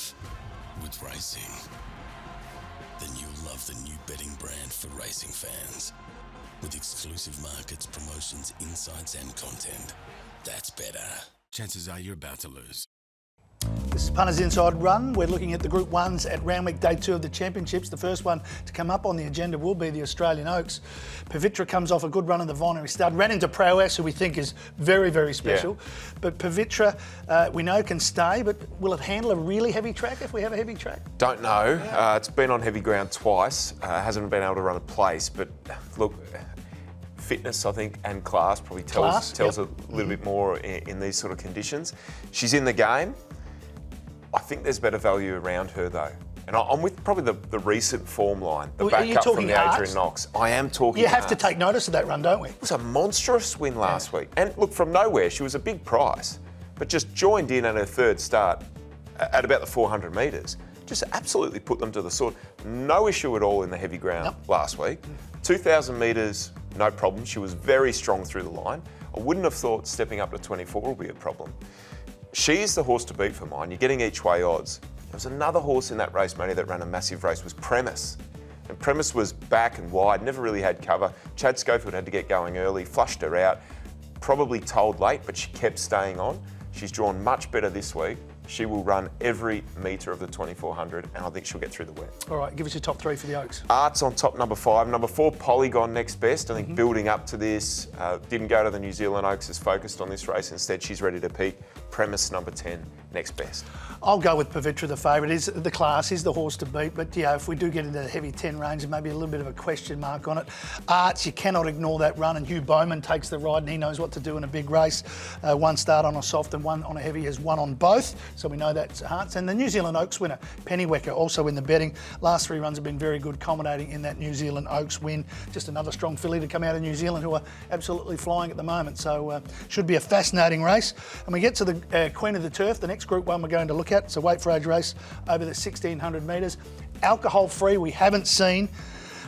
love with racing, then you'll love the new betting brand for racing fans. With exclusive markets, promotions, insights and content. That's better. Chances are you're about to lose. This is Punters Inside Run. We're looking at the Group 1s at Randwick, Day 2 of the Championships. The first one to come up on the agenda will be the Australian Oaks. Pavitra comes off a good run in the Vinery Stud. Ran into Prowess, who we think is very, very special. Yeah. But Pavitra, we know, can stay, but will it handle a really heavy track if we have a heavy track? Don't know. It's been on heavy ground twice. Hasn't been able to run a place, but look, fitness, I think, and class probably tells a little bit more in these sort of conditions. She's in the game. I think there's better value around her though. And I'm with probably the recent form line, the backup from the Adrian Knox. I am talking You have to take notice of that run, don't we? It was a monstrous win last week. And look, from nowhere, she was a big price, but just joined in at her third start at about the 400 metres. Just absolutely put them to the sword. No issue at all in the heavy ground last week. 2,000 metres, no problem. She was very strong through the line. I wouldn't have thought stepping up to 24 will be a problem. She's the horse to beat for mine. You're getting each way odds. There was another horse in that race, Matty, that ran a massive race, was Premise. And Premise was back and wide, never really had cover. Chad Schofield had to get going early, flushed her out, probably told late, but she kept staying on. She's drawn much better this week. She will run every metre of the 2400, and I think she'll get through the wet. All right, give us your top three for the Oaks. Art's on top, number 5. Number 4, Polygon, next best. I think building up to this, didn't go to the New Zealand Oaks, is focused on this race. Instead, she's ready to peak. Premise, number 10, next best. I'll go with Pavitra, the favourite. Is the class, is the horse to beat, but yeah, if we do get into the heavy 10 range, there may be a little bit of a question mark on it. Arts, you cannot ignore that run, and Hugh Bowman takes the ride, and he knows what to do in a big race. One start on a soft and one on a heavy, has won on both, so we know that's Arts. And the New Zealand Oaks winner, Pennywecker, also in the betting. Last 3 runs have been very good, culminating in that New Zealand Oaks win. Just another strong filly to come out of New Zealand, who are absolutely flying at the moment, so should be a fascinating race. And we get to the Queen of the Turf, the next Group 1 we're going to look at. It's a weight for age race over the 1600 metres. Alcohol free, we haven't seen,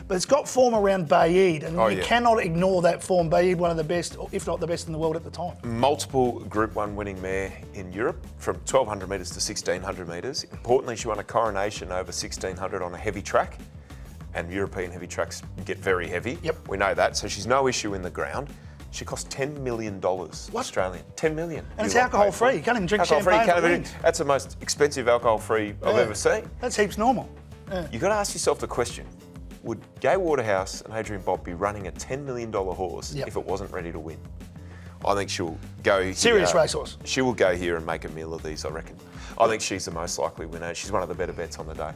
but it's got form around Bayeed, and you cannot ignore that form. Bayeed, one of the best, if not the best in the world at the time. Multiple Group 1 winning mare in Europe, from 1200 metres to 1600 metres. Importantly, she won a coronation over 1600 on a heavy track, and European heavy tracks get very heavy. Yep. We know that, so she's no issue in the ground. She cost $10 million Australian. $10 million. And it's alcohol free. You can't even drink champagne. That's the most expensive alcohol free I've ever seen. That's heaps normal. You've got to ask yourself the question, would Gay Waterhouse and Adrian Bolt be running a $10 million horse if it wasn't ready to win? I think she'll go... Serious racehorse. She will go here and make a meal of these, I reckon. I think she's the most likely winner. She's one of the better bets on the day.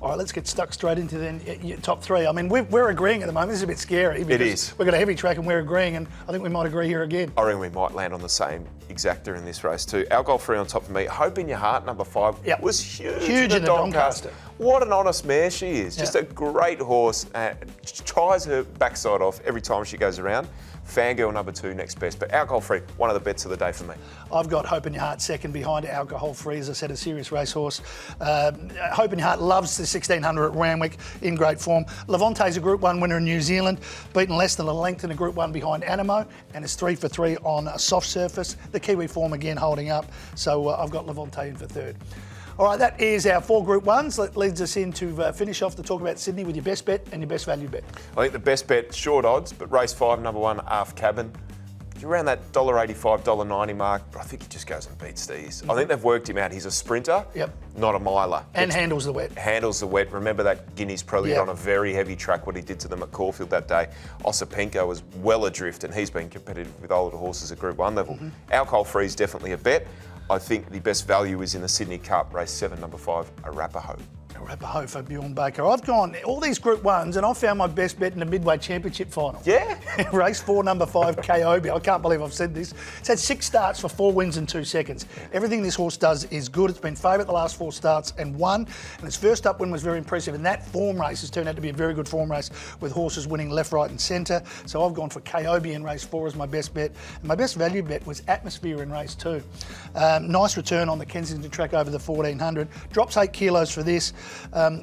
All right, let's get stuck straight into then your top 3. I mean, we're agreeing at the moment. This is a bit scary. It is. We've got a heavy track and we're agreeing, and I think we might agree here again. I reckon we might land on the same exactor in this race too. Alcohol free on top of me. Hope in Your Heart, number 5, was huge in the Doncaster. What an honest mare she is. Just a great horse. Tries her backside off every time she goes around. Fangirl, number 2, next best. But alcohol free, one of the bets of the day for me. I've got Hope in Your Heart second behind Alcohol Free, as I said, a serious racehorse. Hope in Your Heart loves the 1600 at Randwick, in great form. Levante's a Group 1 winner in New Zealand, beaten less than a length in a Group 1 behind Animo, and is 3 for 3 on a soft surface. The Kiwi form again holding up, so I've got Levante in for third. All right, that is our 4 Group 1s. That leads us in to finish off to talk about Sydney with your best bet and your best value bet. I think the best bet, short odds, but race 5, number 1, Aft Cabin. You're around that $1.85, $1.90 mark, but I think he just goes and beats these. I think they've worked him out. He's a sprinter, not a miler. And handles the wet. Handles the wet. Remember that Guineas Prelude on a very heavy track, what he did to them at Caulfield that day. Osipenko was well adrift, and he's been competitive with older horses at Group 1 level. Alcohol free is definitely a bet. I think the best value is in the Sydney Cup, race 7, number 5, Arapaho. Arapaho for Bjorn Baker. I've gone all these Group 1s and I've found my best bet in the Midway Championship final. Yeah? Race 4, number 5, Kobe. I can't believe I've said this. It's had 6 starts for 4 wins in 2 seconds. Everything this horse does is good. It's been favourite the last 4 starts and won. And its first up win was very impressive. And that form race has turned out to be a very good form race with horses winning left, right and centre. So I've gone for Kobe in race 4 as my best bet. And my best value bet was Atmosphere in race 2. Nice return on the Kensington track over the 1400. Drops 8 kilos for this.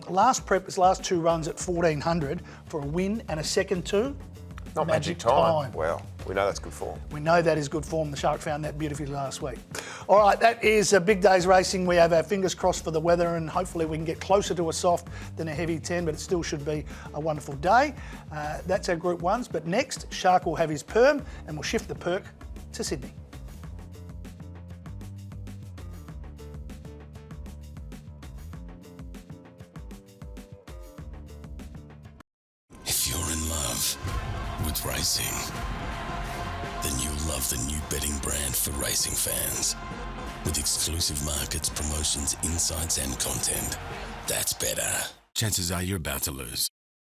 Last prep, his last 2 runs at 1400 for a win and a second 2. Not Magic Time. Well, we know that's good form. We know that is good form. The Shark found that beautifully last week. All right, that is a big day's racing. We have our fingers crossed for the weather, and hopefully we can get closer to a soft than a heavy 10, but it still should be a wonderful day. That's our Group 1s, but next, Shark will have his perm, and we'll shift the perk to Sydney. If you're in love with racing, then you'll love the new betting brand for racing fans. With exclusive markets, promotions, insights and content. That's better. Chances are you're about to lose.